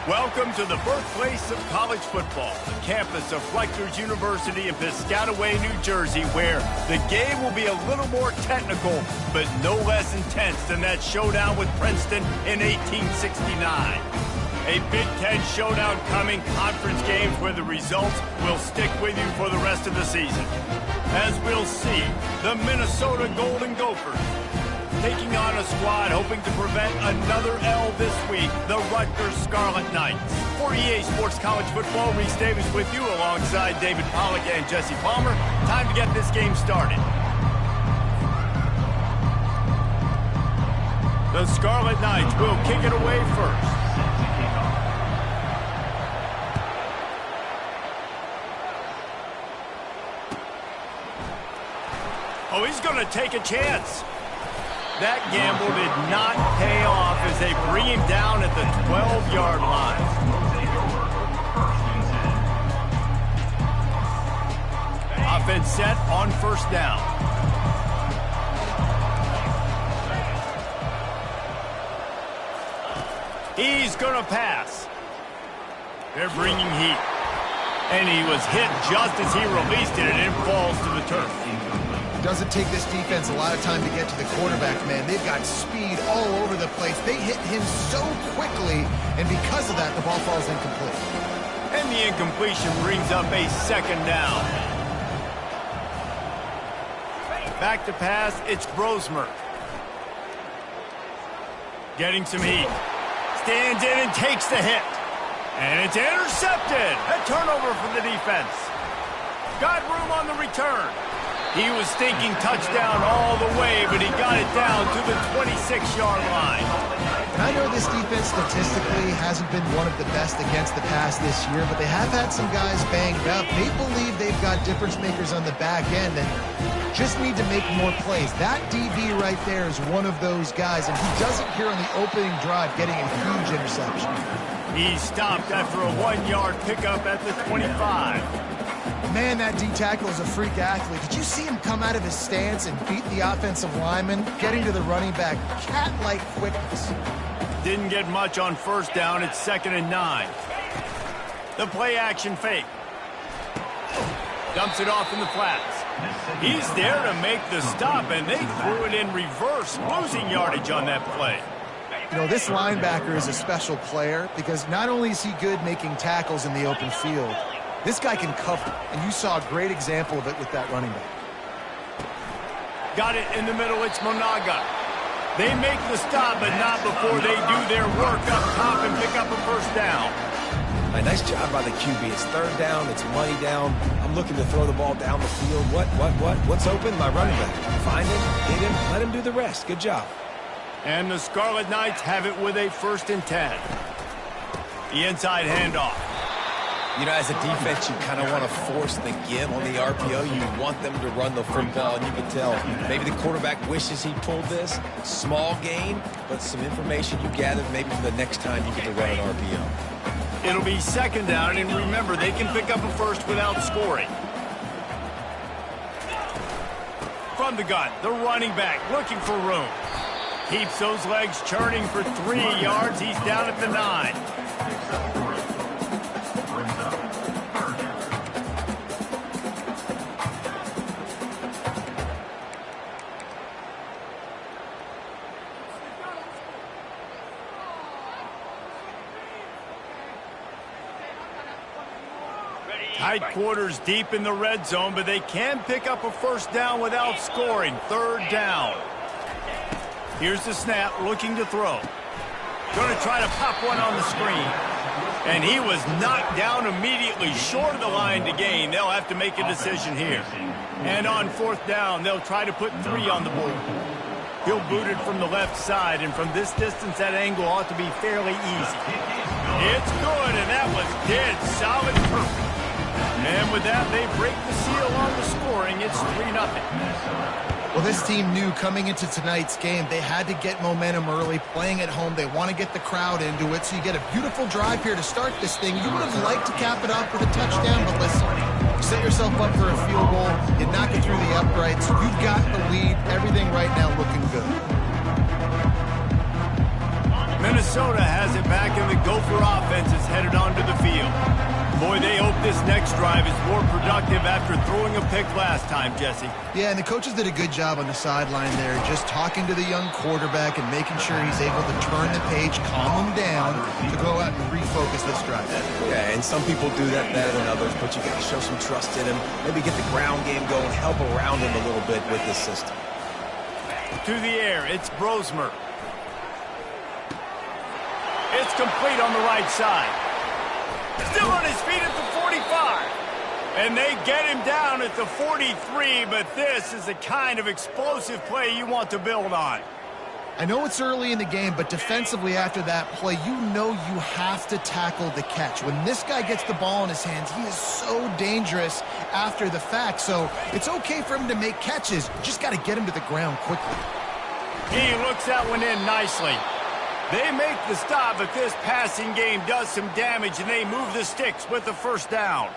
Welcome to the birthplace of college football, the campus of Rutgers University in Piscataway, New Jersey, where the game will be a little more technical, but no less intense than that showdown with Princeton in 1869. A Big Ten showdown coming, conference games where the results will stick with you for the rest of the season. As we'll see, the Minnesota Golden Gophers taking on a squad hoping to prevent another L this week, the Rutgers Scarlet Knights. For EA Sports College Football, Reese Davis with you alongside David Pollack and Jesse Palmer. Time to get this game started. The Scarlet Knights will kick it away first. Oh, he's going to take a chance. That gamble did not pay off as they bring him down at the 12-yard line. Offense set on first down. He's going to pass. They're bringing heat. And he was hit just as he released it, and it falls to the turf. Doesn't take this defense a lot of time to get to the quarterback, man. They've got speed all over the place. They hit him so quickly, and because of that, the ball falls incomplete. And the incompletion brings up a second down. Back to pass, it's Brosmer. Getting some heat. Stands in and takes the hit. And it's intercepted. A turnover for the defense. Got room on the return. He was thinking touchdown all the way, but he got it down to the 26-yard line. And I know this defense statistically hasn't been one of the best against the pass this year, but they have had some guys banged up. They believe they've got difference makers on the back end and just need to make more plays. That DB right there is one of those guys, and he does it here on the opening drive, getting a huge interception. He stopped after a 1-yard pickup at the 25. Man, that D-tackle is a freak athlete. Did you see him come out of his stance and beat the offensive lineman, getting to the running back? Cat-like quickness. Didn't get much on first down. It's 2nd and 9. The play-action fake. Dumps it off in the flats. He's there to make the stop, and they threw it in reverse, losing yardage on that play. You know, this linebacker is a special player because not only is he good making tackles in the open field, this guy can cover, and you saw a great example of it with that running back. Got it in the middle, it's Monaga. They make the stop, but not before they do their work up top and pick up a first down. Nice job by the QB. It's 3rd down, it's money down. I'm looking to throw the ball down the field. What's open? My running back. Find him, hit him, let him do the rest. Good job. And the Scarlet Knights have it with a 1st and 10. The inside handoff. You know, as a defense, you kind of want to force the give on the RPO. You want them to run the football, and you can tell maybe the quarterback wishes he pulled this. Small gain, but some information you gathered maybe for the next time you get to run an RPO. It'll be 2nd down, and remember, they can pick up a first without scoring. From the gun, the running back looking for room. Keeps those legs churning for 3 yards. He's down at the 9. Tight quarters deep in the red zone, but they can pick up a first down without scoring. 3rd down. Here's the snap, looking to throw. Going to try to pop one on the screen. And he was knocked down immediately, short of the line to gain. They'll have to make a decision here. And on 4th down, they'll try to put 3 on the board. He'll boot it from the left side, and from this distance, that angle ought to be fairly easy. It's good, and that was dead solid perfect. And with that, they break the seal on the scoring. It's 3-0. Well, this team knew coming into tonight's game they had to get momentum early, playing at home. They want to get the crowd into it, so you get a beautiful drive here to start this thing. You would have liked to cap it off with a touchdown, but listen, you set yourself up for a field goal, you knock it through the uprights, you've got the lead, everything right now looking good. Minnesota has it back in the Gopher offense is headed onto the field. Boy, they hope this next drive is more productive after throwing a pick last time, Jesse. Yeah, and the coaches did a good job on the sideline there, just talking to the young quarterback and making sure he's able to turn the page, calm him down, to go out and refocus this drive. Yeah, and some people do that better than others, but you got to show some trust in him. Maybe get the ground game going, help around him a little bit with this system. To the air, it's Brosmer. It's complete on the right side. Still on his feet at the 45. And they get him down at the 43, but this is the kind of explosive play you want to build on. I know it's early in the game, but defensively after that play, you know you have to tackle the catch. When this guy gets the ball in his hands, he is so dangerous after the fact. So it's okay for him to make catches. You just got to get him to the ground quickly. He looks that one in nicely. They make the stop, but this passing game does some damage, and they move the sticks with the first down.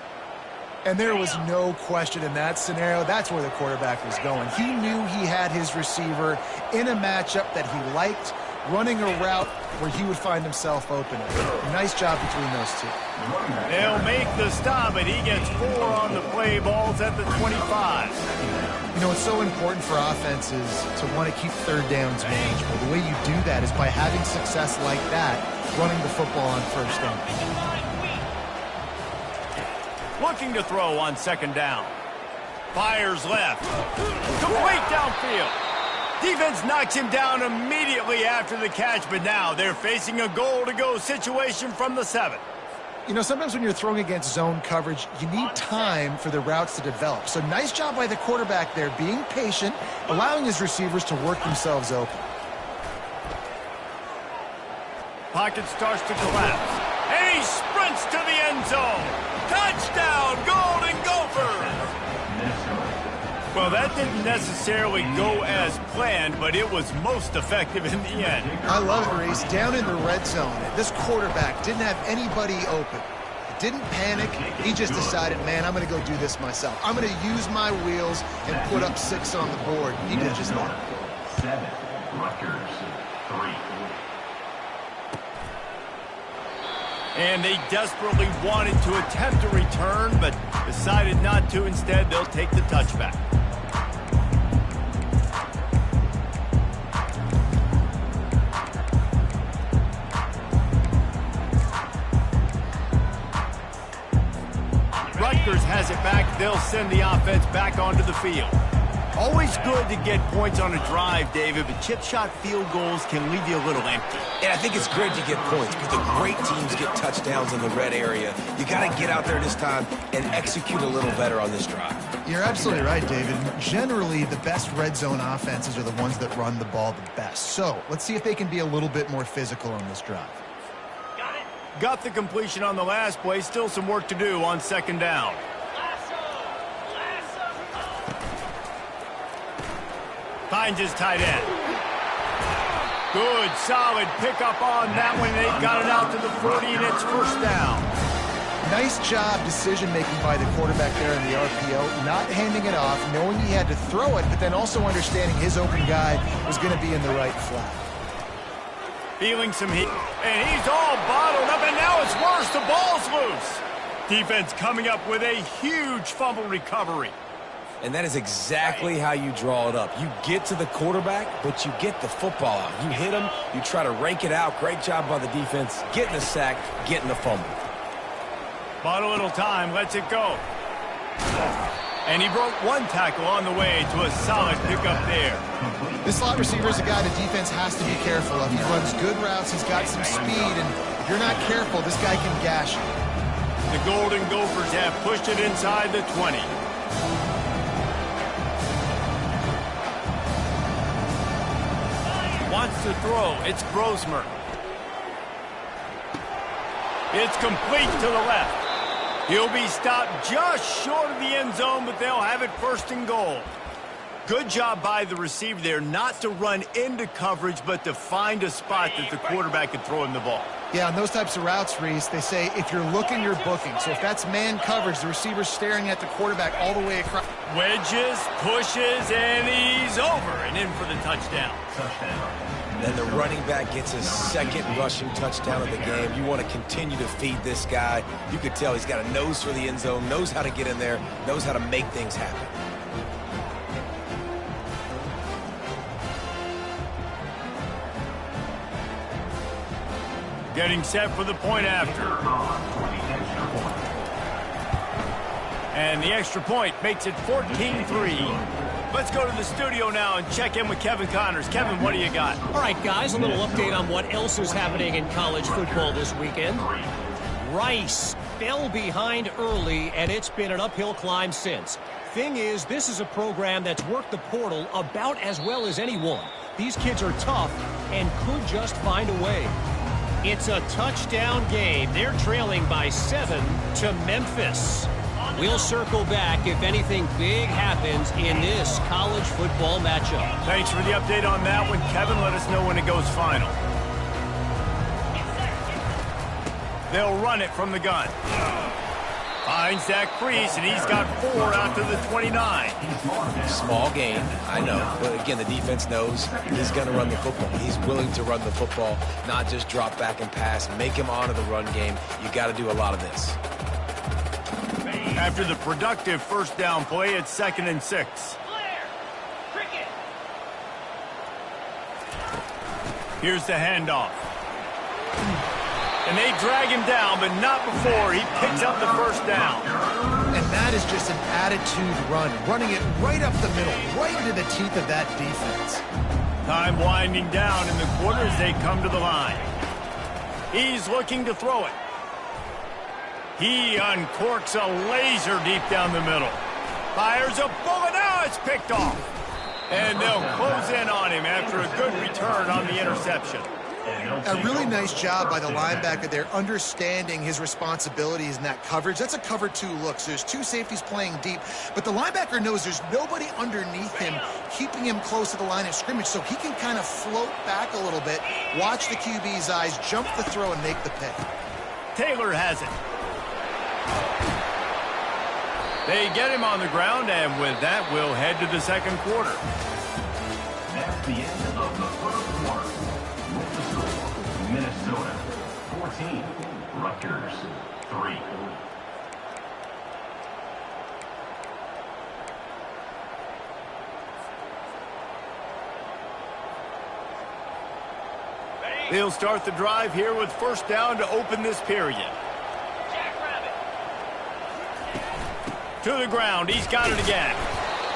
And there was no question in that scenario. That's where the quarterback was going. He knew he had his receiver in a matchup that he liked, running a route where he would find himself open. Nice job between those two. They'll make the stop, but he gets 4 on the play. Balls at the 25. You know, it's so important for offenses to want to keep third downs manageable. The way you do that is by having success like that, running the football on first down. Looking to throw on second down. Fires left. Complete downfield. Defense knocks him down immediately after the catch, but now they're facing a goal-to-go situation from the 7. You know, sometimes when you're throwing against zone coverage, you need time for the routes to develop. So nice job by the quarterback there, being patient, allowing his receivers to work themselves open. Pocket starts to collapse, and he sprints to the end zone. Touchdown, Golden Gophers! Well, that didn't necessarily go as planned, but it was most effective in the end. I love it, Reese. Down in the red zone, this quarterback didn't have anybody open. Didn't panic. He just decided, man, I'm going to go do this myself. I'm going to use my wheels and put up 6 on the board. He did just that. 7, Rutgers, 3. And they desperately wanted to attempt a return, but decided not to. Instead, they'll take the touchback. Rutgers has it back. They'll send the offense back onto the field. Always good to get points on a drive, David, but chip shot field goals can leave you a little empty. And I think it's great to get points, but the great teams get touchdowns in the red area. You got to get out there this time and execute a little better on this drive. You're absolutely right, David. Generally, the best red zone offenses are the ones that run the ball the best. So let's see if they can be a little bit more physical on this drive. Got the completion on the last play. Still some work to do on second down. Finds his tight end. Good, solid pickup on that one. They got it out to the 40, and it's first down. Nice job decision-making by the quarterback there in the RPO, not handing it off, knowing he had to throw it, but then also understanding his open guy was going to be in the right flat. Feeling some heat, and he's all bottled up, and now it's worse. The ball's loose. Defense coming up with a huge fumble recovery. And that is exactly how you draw it up. You get to the quarterback, but you get the football out. You hit him, you try to rake it out. Great job by the defense, getting the sack, getting the fumble. Bought a little time, lets it go. And he broke one tackle on the way to a solid pickup there. This slot receiver is a guy the defense has to be careful of. He runs good routes, he's got some speed, and if you're not careful, this guy can gash you. The Golden Gophers have pushed it inside the 20. Wants to throw. It's Brosmer. It's complete to the left. He'll be stopped just short of the end zone, but they'll have it first and goal. Good job by the receiver there, not to run into coverage, but to find a spot that the quarterback could throw him the ball. Yeah, on those types of routes, Reese, they say if you're looking, you're booking. So if that's man coverage, the receiver's staring at the quarterback all the way across. Wedges, pushes, and he's over and in for the touchdown. And the running back gets his second rushing touchdown of the game. You want to continue to feed this guy. You could tell he's got a nose for the end zone, knows how to get in there, knows how to make things happen. Getting set for the point after. And the extra point makes it 14-3. Let's go to the studio now and check in with Kevin Connors. Kevin, what do you got? All right, guys, a little update on what else is happening in college football this weekend. Rice fell behind early, and it's been an uphill climb since. Thing is, this is a program that's worked the portal about as well as anyone. These kids are tough and could just find a way. It's a touchdown game. They're trailing by 7 to Memphis. We'll circle back if anything big happens in this college football matchup. Thanks for the update on that one, Kevin. Let us know when it goes final. They'll run it from the gun. Finds that crease, and he's got 4 out to the 29. Small gain, I know. But again, the defense knows he's going to run the football. He's willing to run the football, not just drop back and pass. Make him honor the run game. You got to do a lot of this. After the productive first down play, it's 2nd and 6. Here's the handoff. And they drag him down, but not before he picks up the first down. And that is just an attitude run, running it right up the middle, right into the teeth of that defense. Time winding down in the quarter as they come to the line. He's looking to throw it. He uncorks a laser deep down the middle. Fires a bullet. Now it's picked off. And they'll close in on him after a good return on the interception. A really nice job by the linebacker there, understanding his responsibilities in that coverage. That's a cover 2 look. So there's 2 safeties playing deep, but the linebacker knows there's nobody underneath him keeping him close to the line of scrimmage, so he can kind of float back a little bit, watch the QB's eyes, jump the throw, and make the pick. Taylor has it. They get him on the ground, and with that, we'll head to the second quarter. That's the end of the first quarter. With the score, Minnesota 14, Rutgers 3. They'll start the drive here with first down to open this period. To the ground. He's got it again.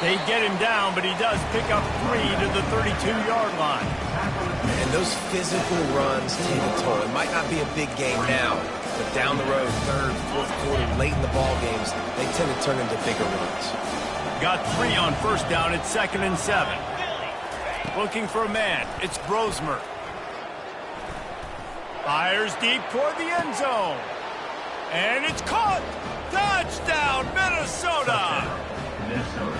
They get him down, but he does pick up 3 to the 32-yard line. And those physical runs take a toll. It might not be a big game now, but down the road, 3rd, 4th quarter, late in the ball games, they tend to turn into bigger runs. Got 3 on first down. It's 2nd and 7. Looking for a man. It's Brosmer. Fires deep toward the end zone. And it's caught. Touchdown, Minnesota!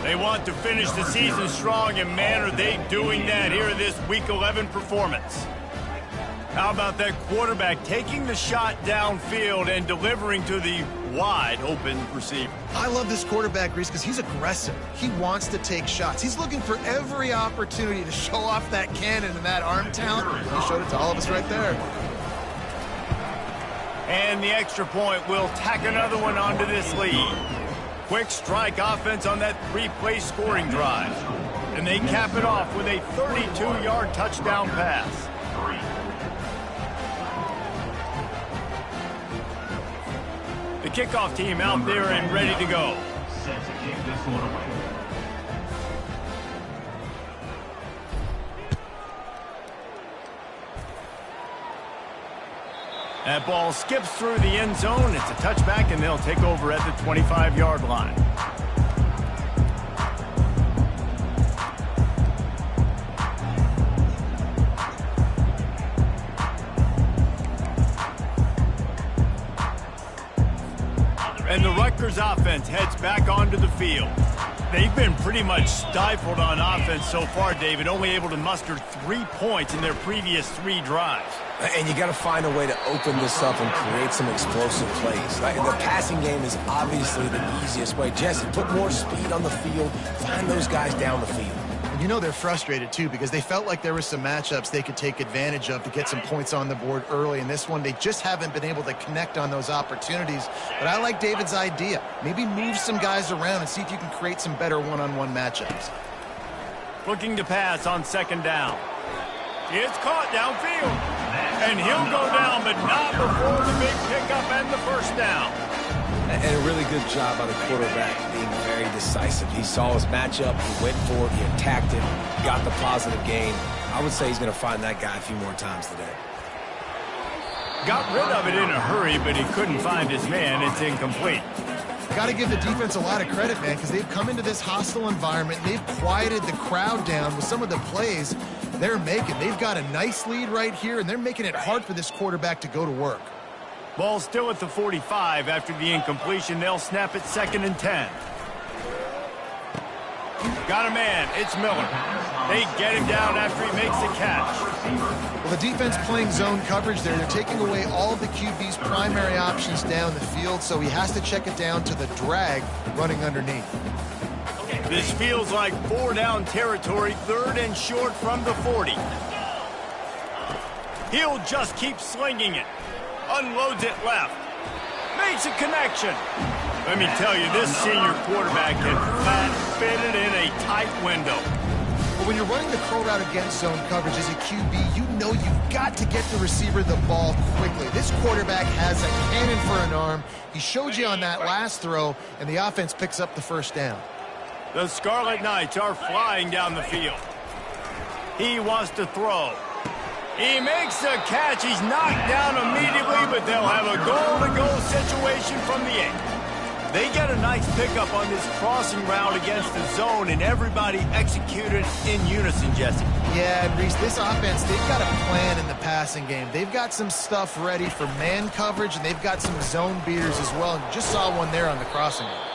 They want to finish the season strong, and man, are they doing that here in this Week 11 performance. How about that quarterback taking the shot downfield and delivering to the wide-open receiver? I love this quarterback, Reese, because he's aggressive. He wants to take shots. He's looking for every opportunity to show off that cannon and that arm talent. He showed it to all of us right there. And the extra point will tack another one onto this lead. Quick strike offense on that 3-play scoring drive. And they cap it off with a 32-yard touchdown pass. The kickoff team out there and ready to go. Set to kick this one away. That ball skips through the end zone. It's a touchback, and they'll take over at the 25-yard line. And the Rutgers offense heads back onto the field. They've been pretty much stifled on offense so far, David, only able to muster 3 points in their previous 3 drives. And you got to find a way to open this up and create some explosive plays. The passing game is obviously the easiest way. Jesse, put more speed on the field. Find those guys down the field. You know they're frustrated, too, because they felt like there were some matchups they could take advantage of to get some points on the board early. In this one, they just haven't been able to connect on those opportunities. But I like David's idea. Maybe move some guys around and see if you can create some better one-on-one matchups. Looking to pass on 2nd down. It's caught downfield. And he'll go down, but not before the big pickup and the 1st down. And a really good job by the quarterback being very decisive. He saw his matchup, he went for it, he attacked it, got the positive gain. I would say he's going to find that guy a few more times today. Got rid of it in a hurry, but he couldn't find his man. It's incomplete. Got to give the defense a lot of credit, man, because they've come into this hostile environment and they've quieted the crowd down with some of the plays they're making. They've got a nice lead right here, and they're making it hard for this quarterback to go to work. Ball still at the 45 after the incompletion. They'll snap it 2nd and 10. Got a man. It's Miller. They get him down after he makes the catch. Well, the defense playing zone coverage there. They're taking away all of the QB's primary options down the field, so he has to check it down to the drag running underneath. This feels like 4-down territory, 3rd and short from the 40. He'll just keep slinging it. Unloads it left. Makes a connection. Let me tell you, this senior quarterback can flat fit it in a tight window. But when you're running the curl route against zone coverage as a QB, you know you've got to get the receiver the ball quickly. This quarterback has a cannon for an arm. He showed you on that last throw, and the offense picks up the 1st down. The Scarlet Knights are flying down the field. He wants to throw. He makes the catch. He's knocked down immediately, but they'll have a goal-to-go situation from the 8. They get a nice pickup on this crossing route against the zone, and everybody executed in unison, Jesse. Yeah, and Reese, this offense, they've got a plan in the passing game. They've got some stuff ready for man coverage, and they've got some zone beaters as well. And just saw one there on the crossing route.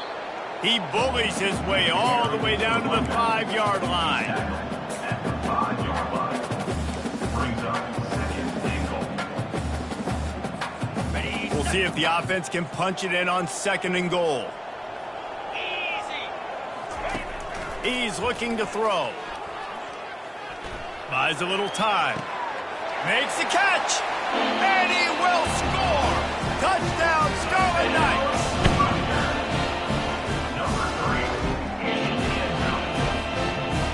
He bullies his way all the way down to the 5-yard line. At the 5-yard line. Brings up 2nd and goal. We'll see if the offense can punch it in on 2nd and goal. He's looking to throw. Buys a little time. Makes the catch. And he will score. Touchdown, Scarlet Knights.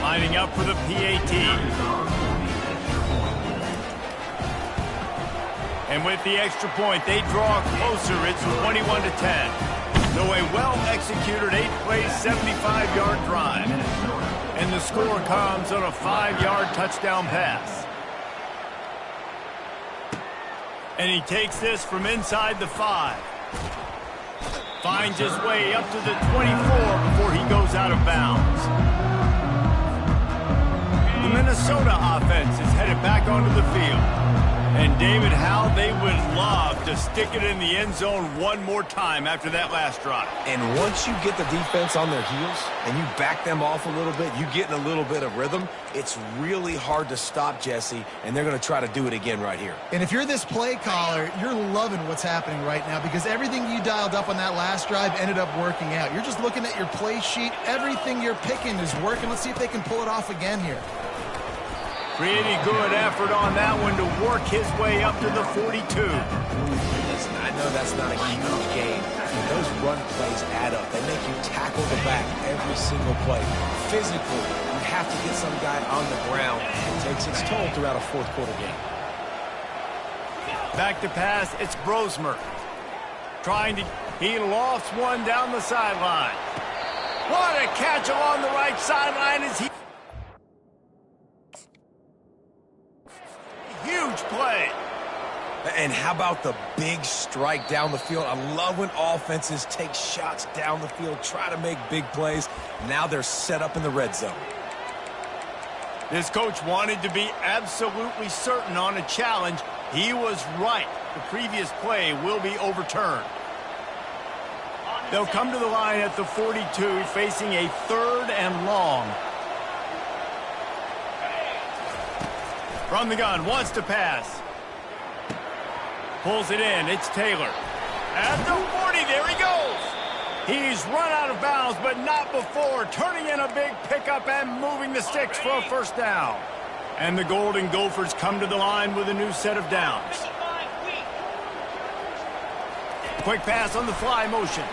Lining up for the PAT. And with the extra point, they draw closer. It's 21-10. So a well-executed 8-play, 75-yard drive. And the score comes on a 5-yard touchdown pass. And he takes this from inside the 5. Finds his way up to the 24 before he goes out of bounds. The Minnesota offense is headed back onto the field. And David, how they would love to stick it in the end zone one more time after that last drive. And once you get the defense on their heels and you back them off a little bit, you get in a little bit of rhythm, it's really hard to stop, Jesse, and they're going to try to do it again right here. And if you're this play caller, you're loving what's happening right now because everything you dialed up on that last drive ended up working out. You're just looking at your play sheet. Everything you're picking is working. Let's see if they can pull it off again here. Pretty good effort on that one to work his way up to the 42. Listen, I know that's not a huge game, but those run plays add up. They make you tackle the back every single play. Physically, you have to get some guy on the ground. It takes its toll throughout a fourth-quarter game. Back to pass, it's Brosmer. He lofts one down the sideline. What a catch along the right sideline as he... Huge play. And how about the big strike down the field? I love when offenses take shots down the field, try to make big plays. Now they're set up in the red zone. This coach wanted to be absolutely certain on a challenge. He was right. The previous play will be overturned. They'll come to the line at the 42, facing a 3rd and long. From the gun, wants to pass. Pulls it in, it's Taylor. At the 40, there he goes. He's run out of bounds, but not before. Turning in a big pickup and moving the sticks for a first down. And the Golden Gophers come to the line with a new set of downs. Quick pass on the fly motion.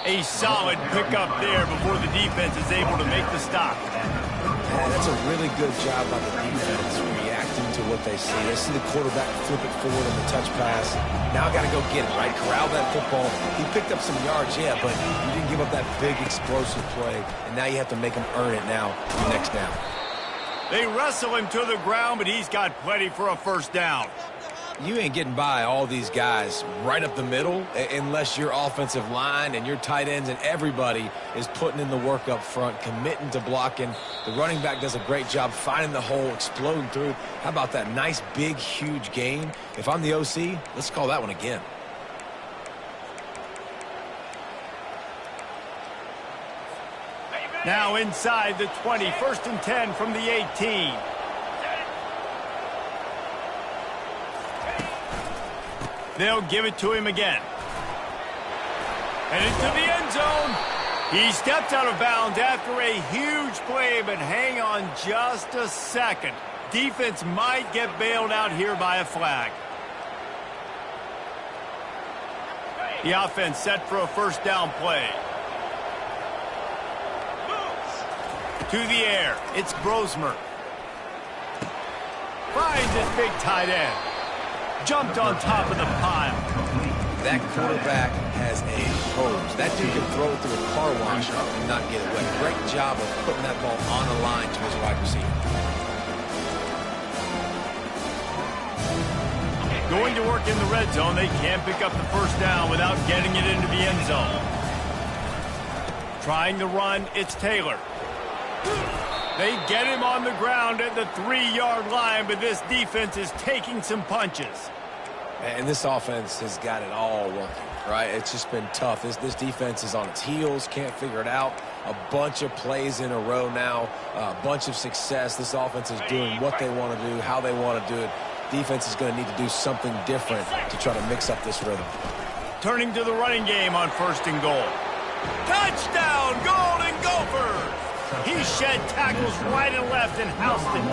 A solid pickup there before the defense is able to make the stop. Yeah, that's a really good job by the defense reacting to what they see. They see the quarterback flip it forward on the touch pass. Now I got to go get it, right? Corral that football. He picked up some yards, yeah, but you didn't give up that big explosive play, and now you have to make him earn it now, the next down. They wrestle him to the ground, but he's got plenty for a first down. You ain't getting by all these guys right up the middle unless your offensive line and your tight ends and everybody is putting in the work up front, committing to blocking. The running back does a great job finding the hole, exploding through. How about that nice, big, huge gain? If I'm the OC, let's call that one again. Now inside the 20, 1st and 10 from the 18. They'll give it to him again. And into the end zone. He stepped out of bounds after a huge play, but hang on just a second. Defense might get bailed out here by a flag. The offense set for a first down play. To the air, it's Brosmer. Finds his big tight end. Jumped on top of the pile. That quarterback has a hose. That dude can throw it through a car wash and not get it wet. Great job of putting that ball on a line to his wide receiver. Going to work in the red zone. They can't pick up the first down without getting it into the end zone. Trying to run, it's Taylor. They get him on the ground at the 3-yard line, but this defense is taking some punches. And this offense has got it all working, right? It's just been tough. This defense is on its heels, can't figure it out. A bunch of plays in a row now, a bunch of success. This offense is doing what they want to do, how they want to do it. Defense is going to need to do something different to try to mix up this rhythm. Turning to the running game on 1st and goal. Touchdown, Golden Gophers! He shed tackles right and left and housed it.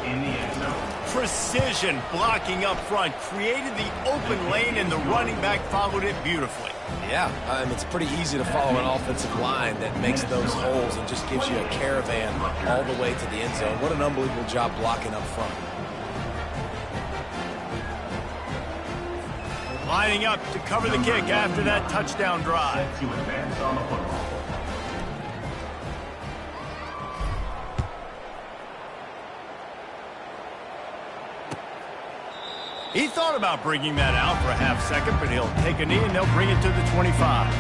In the end zone. Precision blocking up front created the open lane, and the running back followed it beautifully. Yeah, it's pretty easy to follow an offensive line that makes those holes and just gives you a caravan all the way to the end zone. What an unbelievable job blocking up front. Lining up to cover the kick after that touchdown drive. To advance on the football. He thought about bringing that out for a half second, but he'll take a knee and they'll bring it to the 25.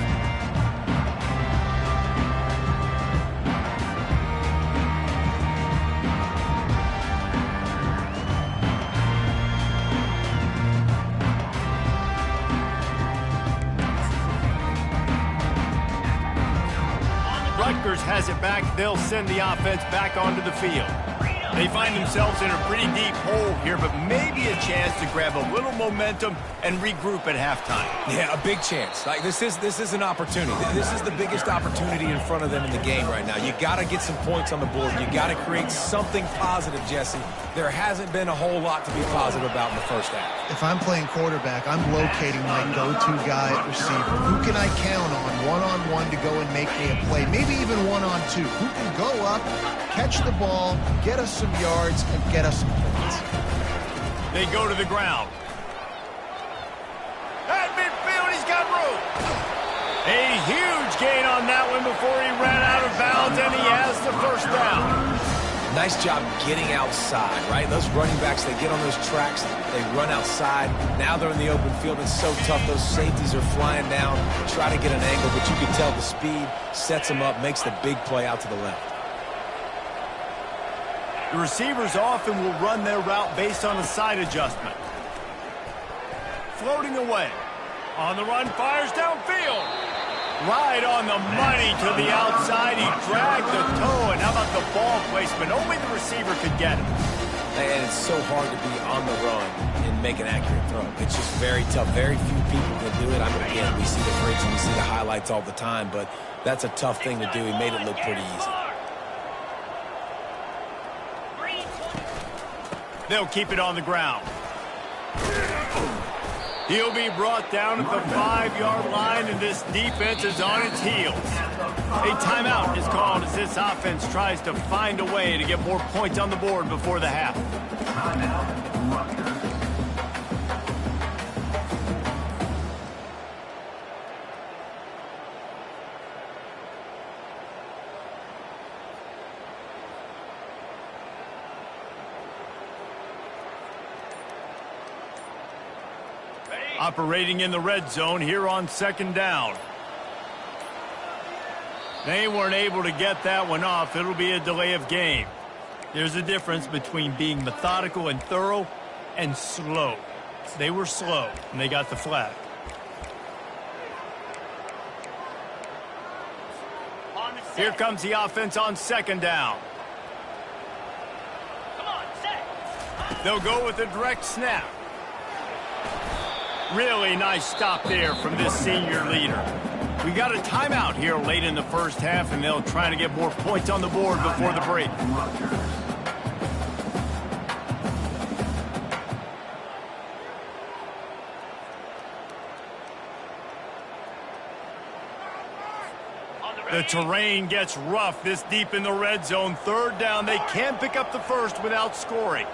Rutgers has it back. They'll send the offense back onto the field. They find themselves in a pretty deep hole here, but maybe a chance to grab a little momentum and regroup at halftime. Yeah, a big chance. Like this is an opportunity. This is the biggest opportunity in front of them in the game right now. You got to get some points on the board. You got to create something positive, Jesse. There hasn't been a whole lot to be positive about in the first half. If I'm playing quarterback, I'm locating my go-to guy at receiver. Who can I count on one-on-one to go and make me a play? Maybe even one-on-two. Who can go up, catch the ball, get us some yards, and get us some points? They go to the ground. At midfield, he's got room. A huge gain on that one before he ran out of bounds, and he has the first down. Nice job getting outside, right? Those running backs, they get on those tracks, they run outside. Now they're in the open field. It's so tough. Those safeties are flying down, try to get an angle, but you can tell the speed sets them up, makes the big play out to the left. The receivers often will run their route based on a side adjustment. Floating away. On the run, fires downfield. Right on the money to the outside. He dragged the toe, and how about the ball placement? Only the receiver could get him. And it's so hard to be on the run and make an accurate throw. It's just very tough. Very few people can do it. I mean, again, we see the bridge and we see the highlights all the time, but that's a tough thing to do. He made it look pretty easy. They'll keep it on the ground. He'll be brought down at the 5-yard line, and this defense is on its heels. A timeout is called as this offense tries to find a way to get more points on the board before the half. Operating in the red zone here on 2nd down. They weren't able to get that one off. It'll be a delay of game. There's a difference between being methodical and thorough and slow. They were slow, and they got the flag. Here comes the offense on 2nd down. They'll go with a direct snap. Really nice stop there from this senior leader. We got a timeout here late in the first half, and they'll try to get more points on the board before the break. The terrain gets rough this deep in the red zone. 3rd down. They can't pick up the first without scoring.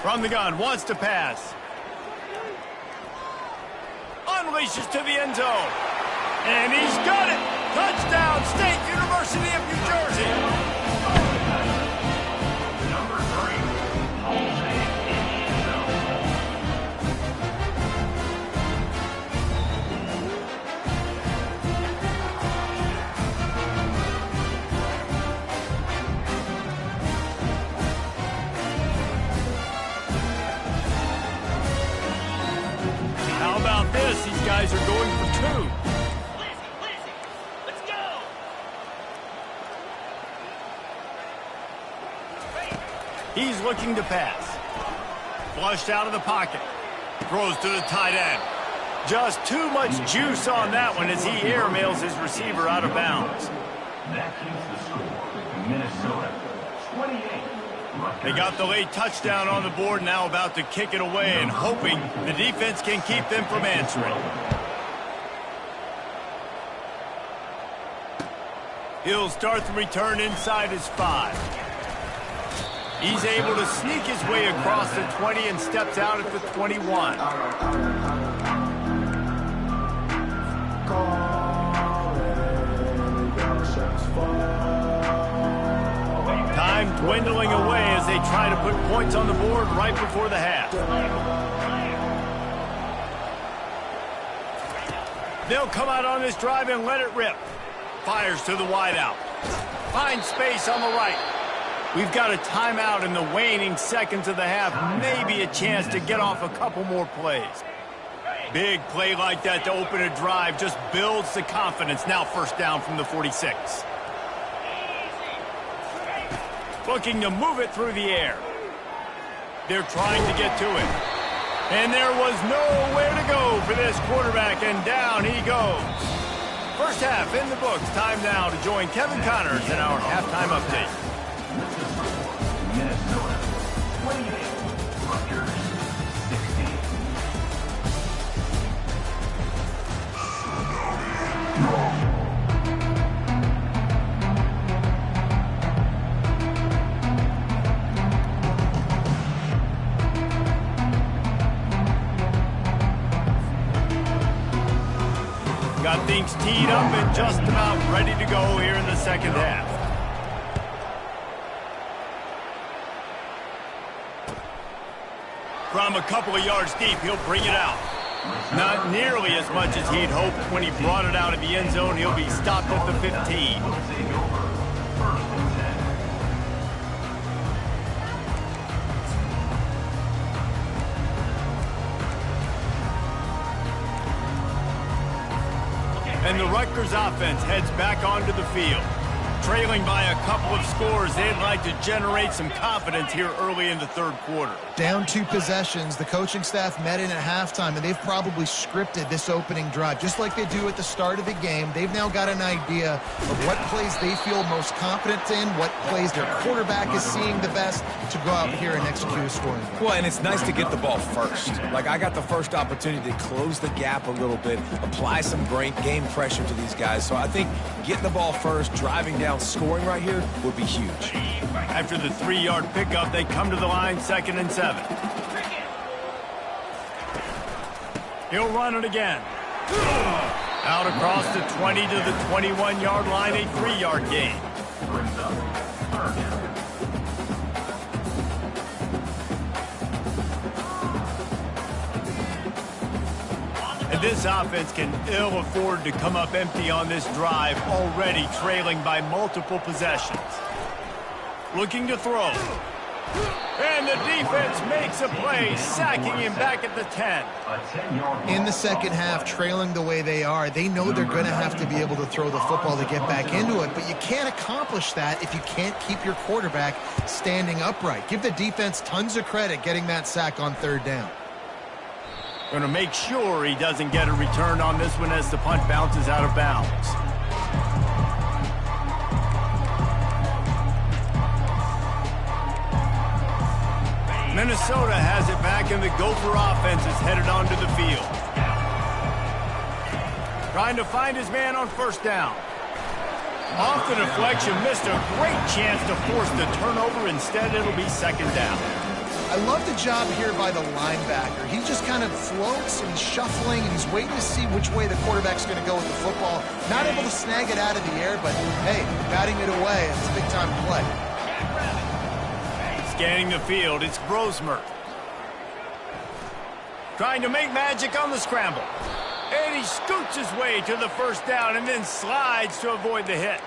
From the gun, wants to pass. Unleashes to the end zone. And he's got it! Touchdown, State University of New Jersey! Number 3, Halsey in the end zone. How about this? These guys are going for 2. Let's go! He's looking to pass. Flushed out of the pocket. Throws to the tight end. Just too much juice on that one as he airmails his receiver out of bounds. That keeps the score. Minnesota 28. They got the late touchdown on the board, now about to kick it away and hoping the defense can keep them from answering. He'll start the return inside his 5. He's able to sneak his way across the 20 and steps out at the 21. Time dwindling away as they try to put points on the board right before the half. They'll come out on this drive and let it rip. Fires to the wideout. Finds space on the right. We've got a timeout in the waning seconds of the half. Maybe a chance to get off a couple more plays. Big play like that to open a drive just builds the confidence. Now 1st down from the 46. Looking to move it through the air. They're trying to get to it. And there was nowhere to go for this quarterback, and down he goes. First half in the books. Time now to join Kevin Connors in our halftime update. Minnesota 28. Rutgers 16. Got things teed up and just about ready to go here in the second half. From a couple of yards deep, he'll bring it out. Not nearly as much as he'd hoped when he brought it out of the end zone. He'll be stopped at the 15. And the Rutgers offense heads back onto the field. Trailing by a couple of scores, they'd like to generate some confidence here early in the third quarter. Down 2 possessions, the coaching staff met in at halftime, and they've probably scripted this opening drive. Just like they do at the start of the game, they've now got an idea of what plays they feel most confident in, what plays their quarterback is seeing the best to go out here and execute a scoring drive. Well, and it's nice to get the ball first. Like, I got the first opportunity to close the gap a little bit, apply some great game pressure to these guys. So I think getting the ball first, driving down, scoring right here would be huge. After the 3-yard pickup, they come to the line, 2nd and 7. He'll run it again. Out across the 20 to the 21-yard line, a 3-yard gain. And this offense can ill afford to come up empty on this drive, already trailing by multiple possessions. Looking to throw. And the defense makes a play, sacking him back at the 10. In the second half, trailing the way they are, they know they're going to have to be able to throw the football to get back into it, but you can't accomplish that if you can't keep your quarterback standing upright. Give the defense tons of credit getting that sack on 3rd down. Going to make sure he doesn't get a return on this one as the punt bounces out of bounds. Minnesota has it back, and the Gopher offense is headed onto the field. Trying to find his man on 1st down. Off the deflection, missed a great chance to force the turnover. Instead, it'll be 2nd down. I love the job here by the linebacker. He just kind of floats and he's shuffling and he's waiting to see which way the quarterback's going to go with the football. Not able to snag it out of the air, but hey, batting it away, it's a big-time play. Scanning the field, it's Brosmer. Trying to make magic on the scramble. And he scoots his way to the 1st down and then slides to avoid the hit.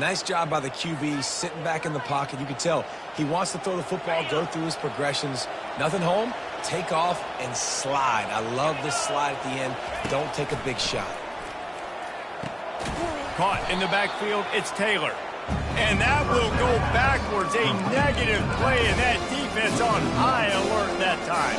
Nice job by the QB, sitting back in the pocket. You can tell he wants to throw the football, go through his progressions. Nothing home, take off, and slide. I love this slide at the end. Don't take a big shot. Caught in the backfield, it's Taylor. And that will go backwards. A negative play, and that defense on high alert that time.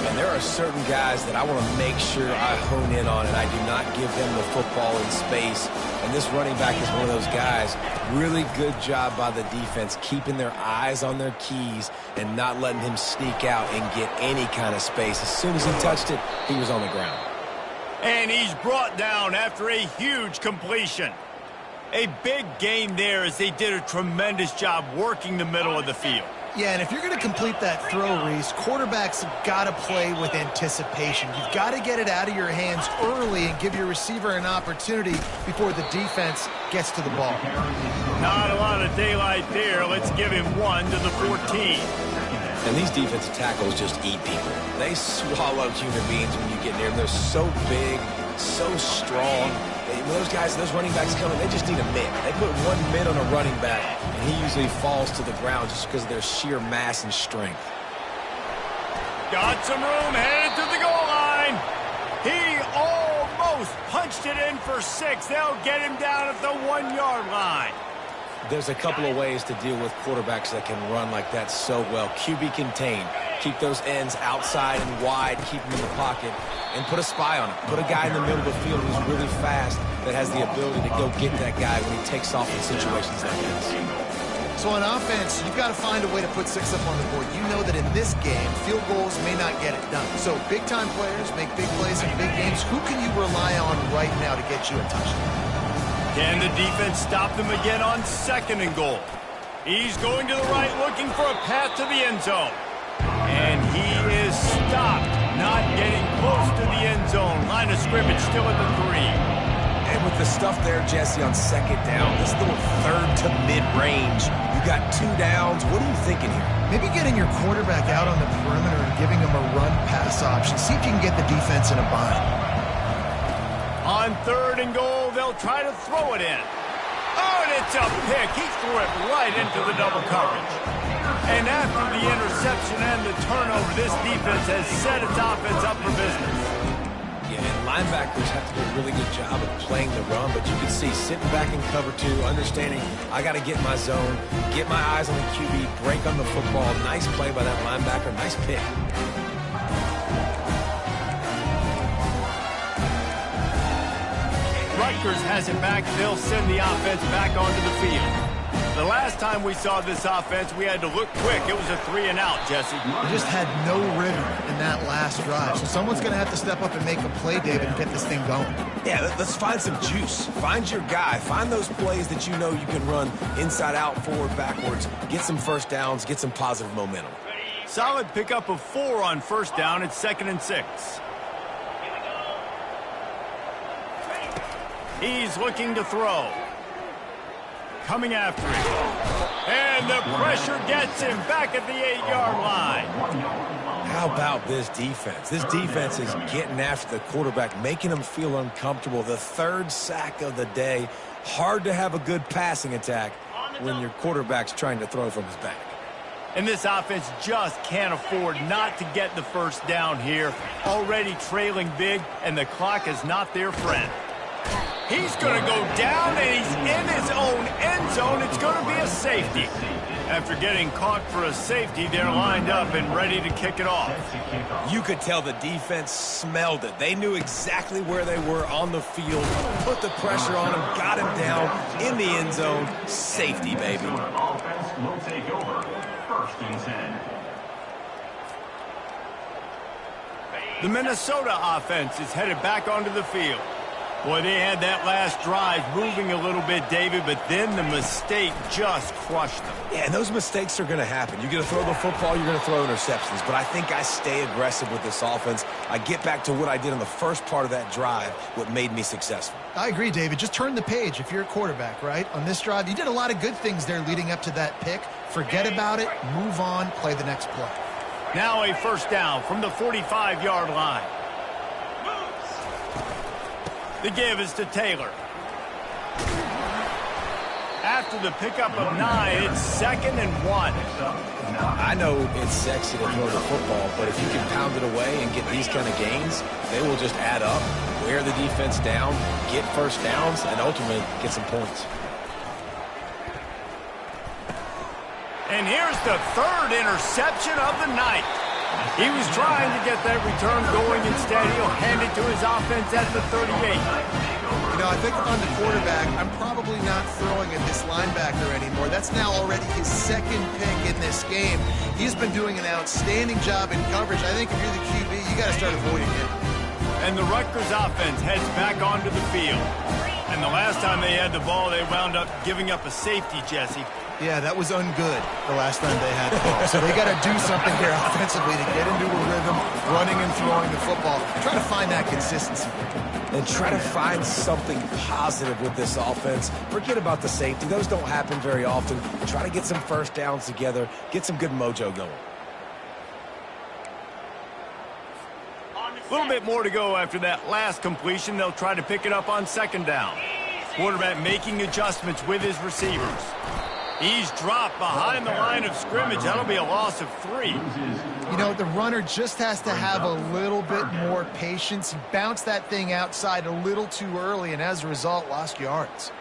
And there are certain guys that I want to make sure I hone in on, and I do not give them the football in space. And this running back is one of those guys. Really good job by the defense, keeping their eyes on their keys and not letting him sneak out and get any kind of space. As soon as he touched it, he was on the ground. And he's brought down after a huge completion. A big gain there as they did a tremendous job working the middle of the field. Yeah, and if you're going to complete that throw, Reese, quarterbacks have got to play with anticipation. You've got to get it out of your hands early and give your receiver an opportunity before the defense gets to the ball. Not a lot of daylight there. Let's give him 1 to the 14. And these defensive tackles just eat people. They swallow human beings when you get near them. They're so big, so strong. When those guys, those running backs come in, they just need a mid. They put 1 mid on a running back, and he usually falls to the ground just because of their sheer mass and strength. Got some room, headed to the goal line. He almost punched it in for 6. They'll get him down at the 1-yard line. There's a couple of ways to deal with quarterbacks that can run like that so well. QB contain. Keep those ends outside and wide. Keep them in the pocket. And put a spy on it. Put a guy in the middle of the field who's really fast that has the ability to go get that guy when he takes off in situations like this. So on offense, you've got to find a way to put 6 up on the board. You know that in this game, field goals may not get it done. So big-time players make big plays in big games. Who can you rely on right now to get you a touchdown? Can the defense stop them again on 2nd and goal? He's going to the right, looking for a path to the end zone. And he is stopped, not getting close to the end zone. Line of scrimmage still at the 3. And with the stuff there, Jesse, on 2nd down, this little 3rd to mid-range, you got 2 downs. What are you thinking here? Maybe getting your quarterback out on the perimeter and giving him a run-pass pass option. See if you can get the defense in a bind. On 3rd and goal, they'll try to throw it in. Oh, and it's a pick. He threw it right into the double coverage. And after the interception and the turnover, this defense has set its offense up for business. Yeah, and linebackers have to do a really good job of playing the run, but you can see sitting back in cover 2, understanding I got to get my zone, get my eyes on the QB, break on the football. Nice play by that linebacker. Nice pick. Rutgers has it back. They'll send the offense back onto the field. The last time we saw this offense, we had to look quick. It was a 3-and-out, Jesse. They just had no rhythm in that last drive. So someone's going to have to step up and make a play, David, and get this thing going. Yeah, let's find some juice. Find your guy. Find those plays that you know you can run inside out, forward, backwards. Get some first downs. Get some positive momentum. Solid pickup of 4 on 1st down. It's 2nd and 6. He's looking to throw. Coming after him. And the pressure gets him back at the 8-yard line. How about this defense? This defense is getting after the quarterback, making him feel uncomfortable. The 3rd sack of the day. Hard to have a good passing attack when your quarterback's trying to throw from his back. And this offense just can't afford not to get the first down here. Already trailing big, and the clock is not their friend. He's going to go down, and he's in his own end zone. It's going to be a safety. After getting caught for a safety, they're lined up and ready to kick it off. You could tell the defense smelled it. They knew exactly where they were on the field, put the pressure on him, got him down in the end zone. Safety, baby. Offense will take over. 1st and 10. The Minnesota offense is headed back onto the field. Boy, they had that last drive moving a little bit, David, but then the mistake just crushed them. Yeah, and those mistakes are going to happen. You're going to throw the football, you're going to throw interceptions, but I think I stay aggressive with this offense. I get back to what I did in the first part of that drive, what made me successful. I agree, David. Just turn the page if you're a quarterback, right? On this drive, you did a lot of good things there leading up to that pick. Forget about it, move on, play the next play. Now a 1st down from the 45-yard line. The give is to Taylor. After the pickup of 9, it's 2nd and 1. I know it's sexy to throw the football, but if you can pound it away and get these kind of gains, they will just add up, wear the defense down, get first downs, and ultimately get some points. And here's the 3rd interception of the night. He was trying to get that return going. Instead, he'll hand it to his offense at the 38. You know, I think if I'm the quarterback, I'm probably not throwing at this linebacker anymore. That's now already his 2nd pick in this game. He's been doing an outstanding job in coverage. I think if you're the QB, you got to start avoiding him. And the Rutgers offense heads back onto the field. And the last time they had the ball, they wound up giving up a safety, Jesse. Yeah, that was ungood the last time they had the ball. So they got to do something here offensively to get into a rhythm, running and throwing the football. Try to find that consistency. And try to find something positive with this offense. Forget about the safety. Those don't happen very often. Try to get some first downs together. Get some good mojo going. A little bit more to go after that last completion. They'll try to pick it up on 2nd down. Quarterback making adjustments with his receivers. He's dropped behind the line of scrimmage. That'll be a loss of 3. You know, the runner just has to have a little bit more patience. He bounced that thing outside a little too early, and as a result, lost yards.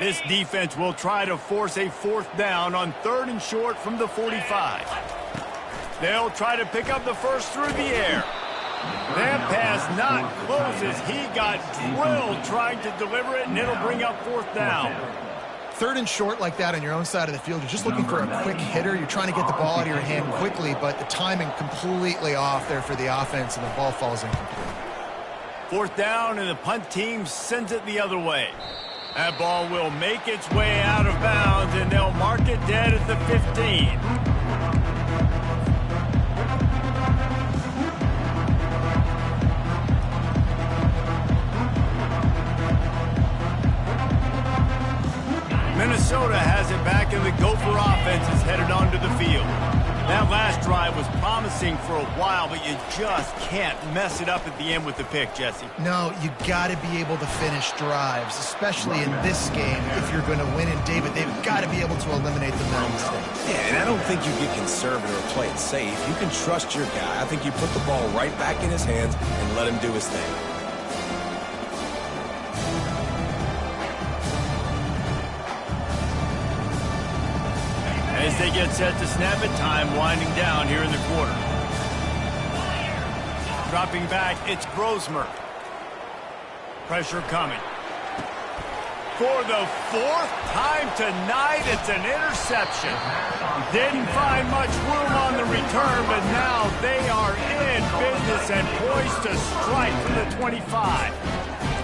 This defense will try to force a 4th down on 3rd and short from the 45. They'll try to pick up the first through the air. That pass not close as he got drilled trying to deliver it, and it'll bring up 4th down. 3rd and short like that on your own side of the field, you're just looking for a quick hitter. You're trying to get the ball out of your hand quickly, but the timing completely off there for the offense, and the ball falls incomplete. 4th down, and the punt team sends it the other way. That ball will make its way out of bounds, and they'll mark it dead at the 15. Minnesota has it back, and the Gopher offense is headed onto the field. That last drive was was promising for a while, but you just can't mess it up at the end with the pick, Jesse. No, you got to be able to finish drives, especially in this game. If you're going to win, and David, they've got to be able to eliminate the mental mistakes. Yeah, and I don't think you get conservative or play it safe. You can trust your guy. I think you put the ball right back in his hands and let him do his thing. As they get set to snap it, time winding down here in the quarter. Dropping back, it's Grosmer. Pressure coming. For the fourth time tonight, it's an interception. Didn't find much room on the return, but now they are in business and poised to strike from the 25.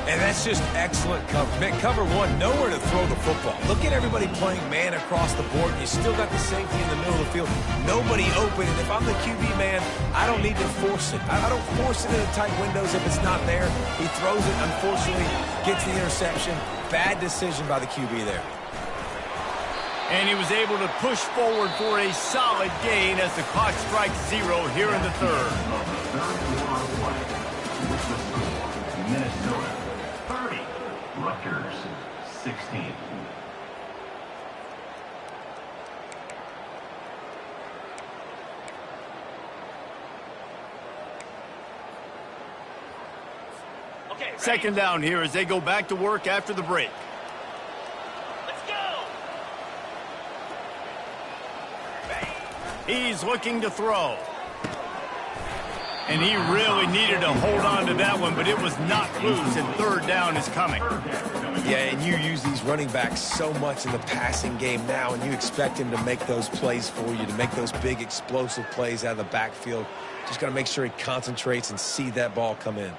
And that's just excellent cover. Man, cover one, nowhere to throw the football. Look at everybody playing man across the board, and you still got the safety in the middle of the field. Nobody open, and if I'm the QB man, I don't need to force it. I don't force it into tight windows if it's not there. He throws it, unfortunately, gets the interception. Bad decision by the QB there. And he was able to push forward for a solid gain as the clock strikes 0 here in the third. Minnesota 30, Rutgers 16. Second down here as they go back to work after the break. Let's go. He's looking to throw. And he really needed to hold on to that one, but it was not loose, and third down is coming. Yeah, and you use these running backs so much in the passing game now, and you expect him to make those plays for you, to make those big explosive plays out of the backfield. Just got to make sure he concentrates and see that ball come in.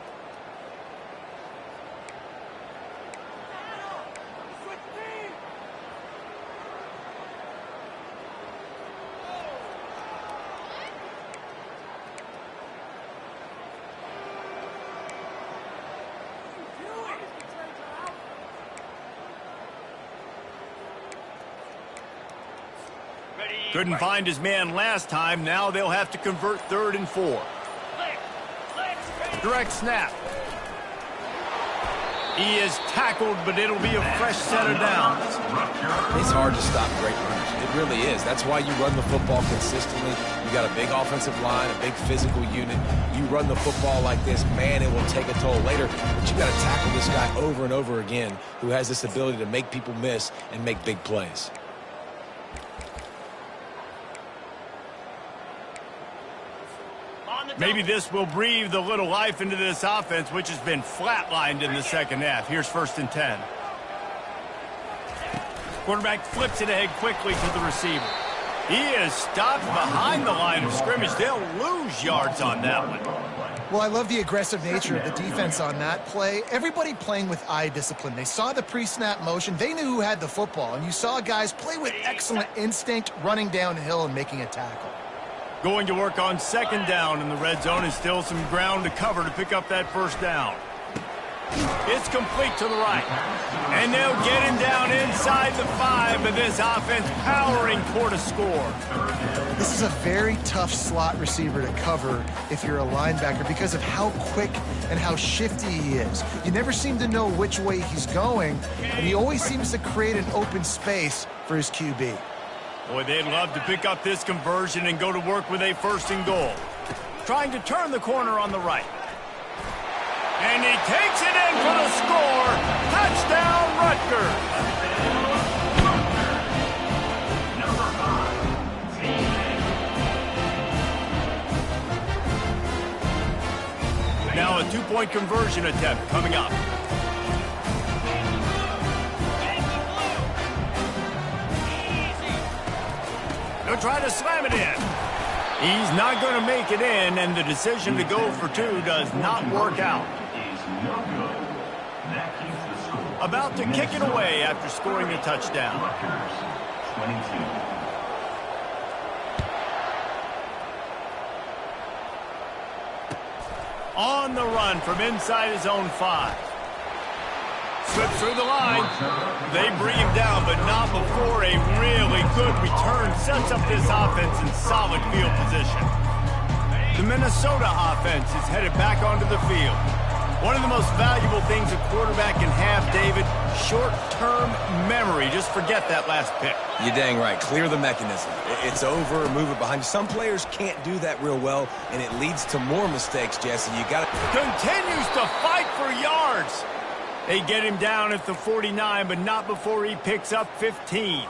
Couldn't find his man last time. Now they'll have to convert 3rd and 4. Direct snap. He is tackled, but it'll be a fresh set of downs. It's hard to stop great runners. It really is. That's why you run the football consistently. You got a big offensive line, a big physical unit. You run the football like this, man, it will take a toll later. But you got to tackle this guy over and over again who has this ability to make people miss and make big plays. Maybe this will breathe a little life into this offense, which has been flatlined in the second half. Here's 1st and 10. Quarterback flips it ahead quickly to the receiver. He is stopped behind the line of scrimmage. They'll lose yards on that one. Well, I love the aggressive nature of the defense on that play. Everybody playing with eye discipline. They saw the pre-snap motion. They knew who had the football. And you saw guys play with excellent instinct, running downhill and making a tackle. Going to work on 2nd down in the red zone, and still some ground to cover to pick up that 1st down. It's complete to the right. And they'll get him down inside the 5, but this offense powering toward a score. This is a very tough slot receiver to cover if you're a linebacker because of how quick and how shifty he is. You never seem to know which way he's going, and he always seems to create an open space for his QB. Boy, they'd love to pick up this conversion and go to work with a 1st and goal. Trying to turn the corner on the right. And he takes it in for the score. Touchdown, Rutgers. Now a 2-point conversion attempt coming up. They'll try to slam it in. He's not going to make it in, and the decision to go for 2 does not work out. About to kick it away after scoring a touchdown. On the run from inside his own 5. Slips through the line. They bring him down, but not before a really good return sets up this offense in solid field position. The Minnesota offense is headed back onto the field. One of the most valuable things a quarterback can have, David, short-term memory. Just forget that last pick. You're dang right. Clear the mechanism. It's over, move it behind you. Some players can't do that real well, and it leads to more mistakes, Jesse. You got to... Continues to fight for yards. They get him down at the 49, but not before he picks up 15.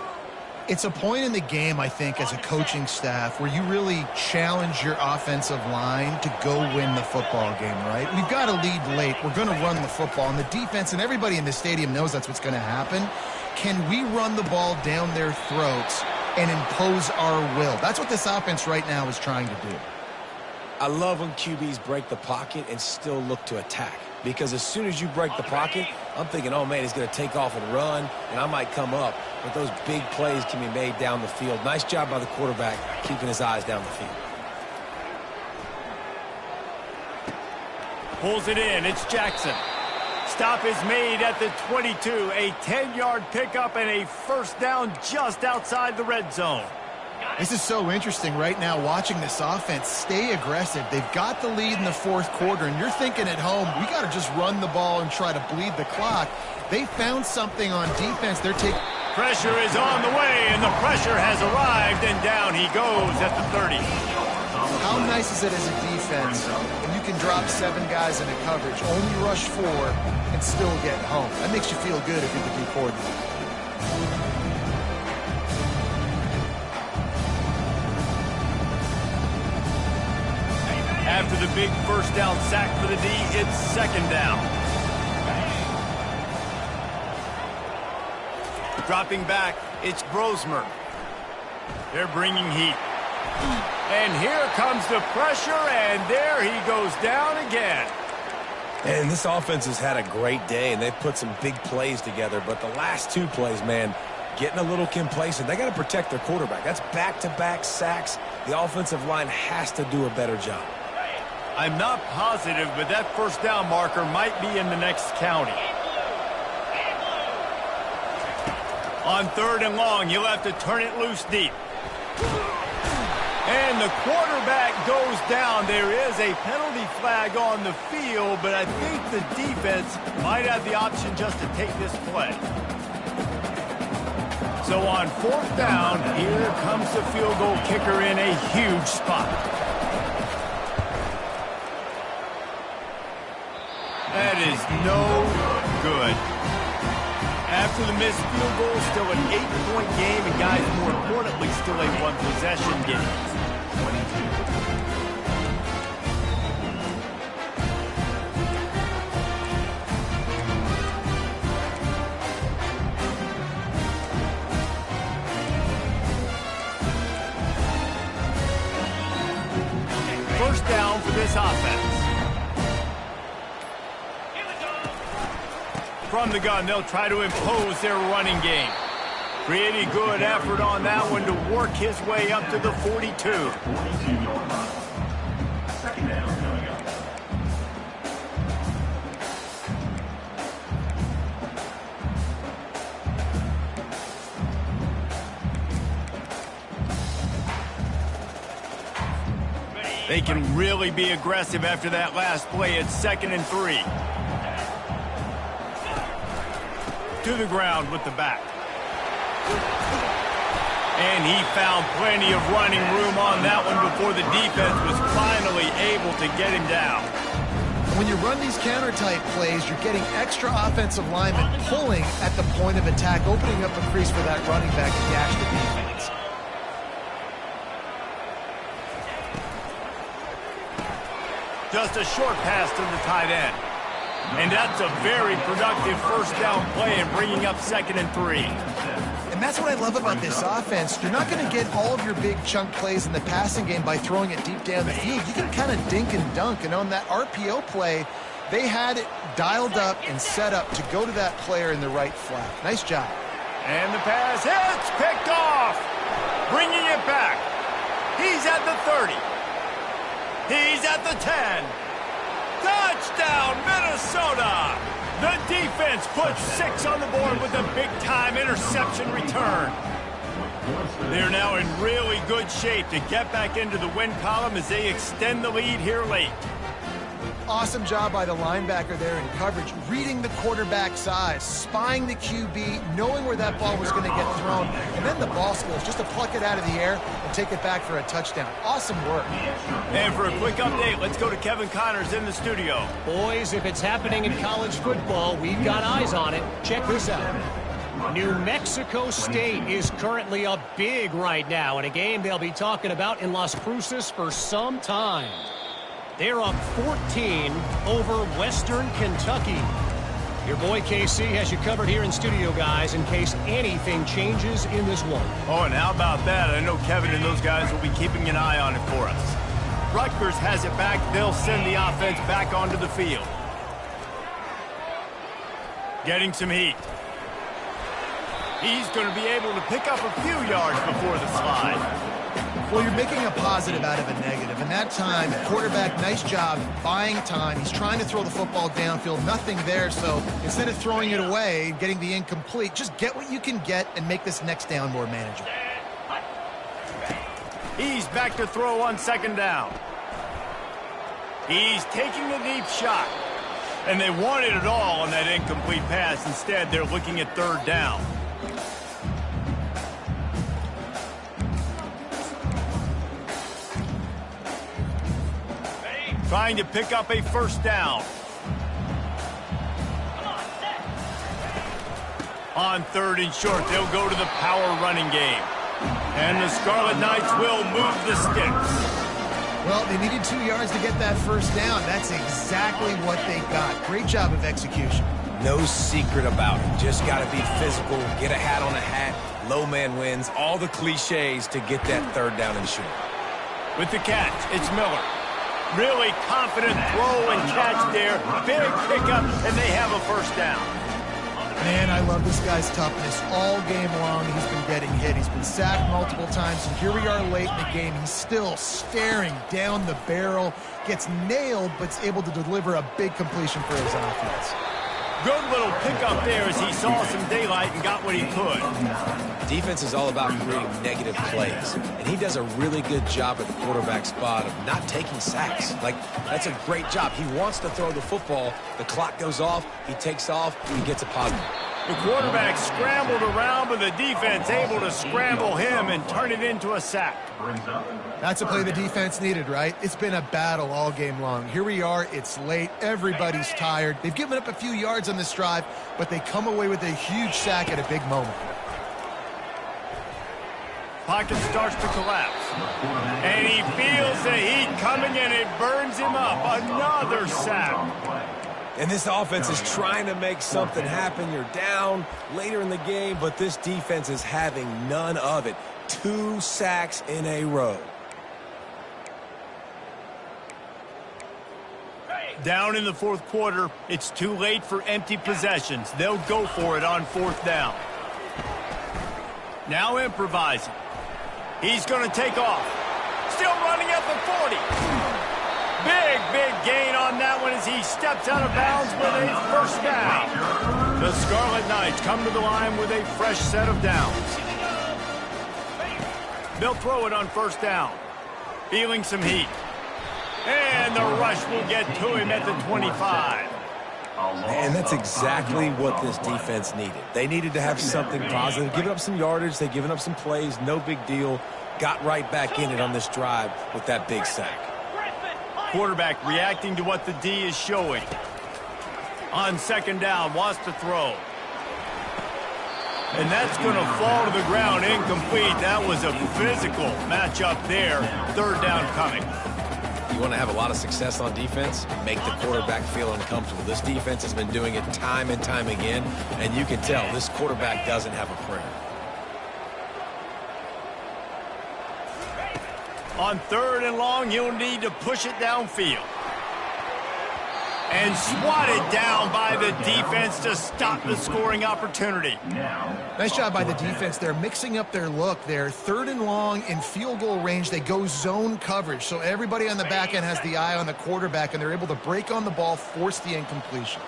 It's a point in the game, I think, as a coaching staff where you really challenge your offensive line to go win the football game, right? We've got to lead late. We're going to run the football. And the defense and everybody in the stadium knows that's what's going to happen. Can we run the ball down their throats and impose our will? That's what this offense right now is trying to do. I love when QBs break the pocket and still look to attack. Because as soon as you break the pocket, I'm thinking, oh, man, he's going to take off and run, and I might come up. But those big plays can be made down the field. Nice job by the quarterback keeping his eyes down the field. Pulls it in. It's Jackson. Stop is made at the 22. A 10-yard pickup and a first down just outside the red zone. This is so interesting right now watching this offense stay aggressive. They've got the lead in the fourth quarter, and you're thinking at home, we got to just run the ball and try to bleed the clock. They found something on defense. They're taking... Pressure is on the way, and the pressure has arrived, and down he goes at the 30. How nice is it as a defense when you can drop 7 guys into coverage, only rush 4, and still get home? That makes you feel good if you're the D coordinator. After the big first down sack for the D, it's second down. Dropping back, it's Brosmer. They're bringing heat. And here comes the pressure, and there he goes down again. And this offense has had a great day, and they've put some big plays together. But the last 2 plays, man, getting a little complacent. They got to protect their quarterback. That's back-to-back sacks. The offensive line has to do a better job. I'm not positive, but that first down marker might be in the next county. On 3rd and long, he'll have to turn it loose deep. And the quarterback goes down. There is a penalty flag on the field, but I think the defense might have the option just to take this play. So on 4th down, here comes the field goal kicker in a huge spot. That is no good. After the missed field goal, still an 8-point game, and guys, more importantly, still a 1-possession game. 1st down for this offense. From the gun, they'll try to impose their running game. Pretty good effort on that one to work his way up to the 42. 42-yard line. Second down coming up. They can really be aggressive after that last play. It's 2nd and 3. To the ground with the back. And he found plenty of running room on that one before the defense was finally able to get him down. When you run these counter-type plays, you're getting extra offensive linemen pulling at the point of attack, opening up a crease for that running back to gash the defense. Just a short pass to the tight end. And that's a very productive first down play and bringing up 2nd and 3. And that's what I love about this offense. You're not going to get all of your big chunk plays in the passing game by throwing it deep down the field. You can kind of dink and dunk. And on that RPO play, they had it dialed up and set up to go to that player in the right flat. Nice job. And the pass hits, picked off. Bringing it back. He's at the 30. He's at the 10. Touchdown, Minnesota! The defense puts 6 on the board with a big-time interception return. They're now in really good shape to get back into the win column as they extend the lead here late. Awesome job by the linebacker there in coverage, reading the quarterback's eyes, spying the QB, knowing where that ball was going to get thrown, and then the ball skills, just to pluck it out of the air and take it back for a touchdown. Awesome work. And for a quick update, let's go to Kevin Connors in the studio. Boys, if it's happening in college football, we've got eyes on it. Check this out. New Mexico State is currently up big right now in a game they'll be talking about in Las Cruces for some time. They're up 14 over Western Kentucky. Your boy KC has you covered here in studio, guys, in case anything changes in this one. Oh, and how about that? I know Kevin and those guys will be keeping an eye on it for us. Rutgers has it back. They'll send the offense back onto the field. Getting some heat. He's going to be able to pick up a few yards before the slide. Well, you're making a positive out of a negative. And that time, quarterback, nice job buying time. He's trying to throw the football downfield. Nothing there. So instead of throwing it away and getting the incomplete, just get what you can get and make this next down more manageable. He's back to throw on second down. He's taking the deep shot. And they wanted it all on that incomplete pass. Instead, they're looking at third down. Trying to pick up a first down. On third and short, they'll go to the power running game. And the Scarlet Knights will move the sticks. Well, they needed 2 yards to get that first down. That's exactly what they got. Great job of execution. No secret about it. Just got to be physical, get a hat on a hat, low man wins, all the cliches to get that third down and short. With the catch, it's Miller. Really confident throw and catch there. Big pickup, and they have a first down. Man, I love this guy's toughness. All game long, he's been getting hit. He's been sacked multiple times, and here we are late in the game. He's still staring down the barrel, gets nailed, but is able to deliver a big completion for his offense. Good little pickup there as he saw some daylight and got what he could. Defense is all about creating negative plays, and he does a really good job at the quarterback spot of not taking sacks. Like, that's a great job. He wants to throw the football. The clock goes off. He takes off. He gets a positive. The quarterback scrambled around, but the defense able to scramble him and turn it into a sack. That's a play the defense needed, right? It's been a battle all game long. Here we are. It's late. Everybody's tired. They've given up a few yards on this drive, but they come away with a huge sack at a big moment. Pocket starts to collapse. And he feels the heat coming and it burns him up. Another sack. And this offense is trying to make something happen. You're down later in the game, but this defense is having none of it. 2 sacks in a row. Down in the fourth quarter, it's too late for empty possessions. They'll go for it on fourth down. Now improvising. He's going to take off. Still running at the 40. Big gain on that one as he steps out of bounds with a first down. The Scarlet Knights come to the line with a fresh set of downs. They'll throw it on first down. Feeling some heat. And the rush will get to him at the 25. And that's exactly what this defense needed. They needed to have something positive. Giving up some yardage, they've given up some plays, no big deal. Got right back in it on this drive with that big sack. Quarterback reacting to what the D is showing. On second down, wants to throw. And that's going to fall to the ground incomplete. That was a physical matchup there. Third down coming. You want to have a lot of success on defense? Make the quarterback feel uncomfortable. This defense has been doing it time and time again, and you can tell this quarterback doesn't have a prayer. On third and long, you'll need to push it downfield. And swatted down by the defense to stop the scoring opportunity. Nice job by the defense. They're mixing up their look there. Third and long in field goal range. They go zone coverage. So everybody on the back end has the eye on the quarterback, and they're able to break on the ball, force the incompletion.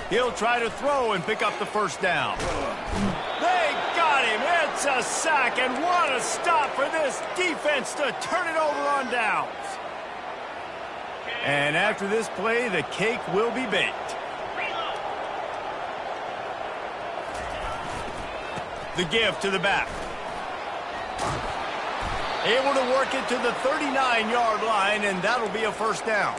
He'll try to throw and pick up the first down. They got him. Gets a sack, and what a stop for this defense to turn it over on downs. And after this play, the cake will be baked. The give to the back. Able to work it to the 39-yard line, and that'll be a first down.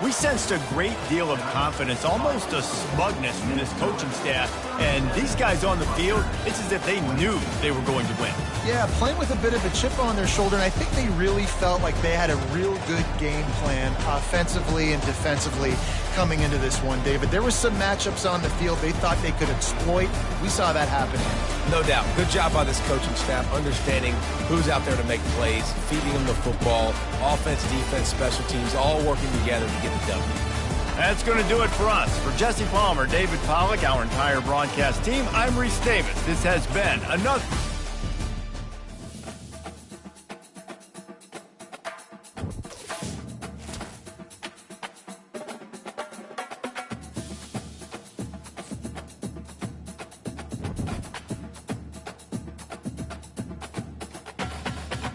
We sensed a great deal of confidence, almost a smugness from this coaching staff. And these guys on the field, it's as if they knew they were going to win. Yeah, playing with a bit of a chip on their shoulder, and I think they really felt like they had a real good game plan offensively and defensively coming into this one, David. There were some matchups on the field they thought they could exploit. We saw that happening. No doubt. Good job by this coaching staff, understanding who's out there to make plays, feeding them the football, offense, defense, special teams, all working together to get the W. That's going to do it for us. For Jesse Palmer, David Pollack, our entire broadcast team, I'm Reese Davis. This has been another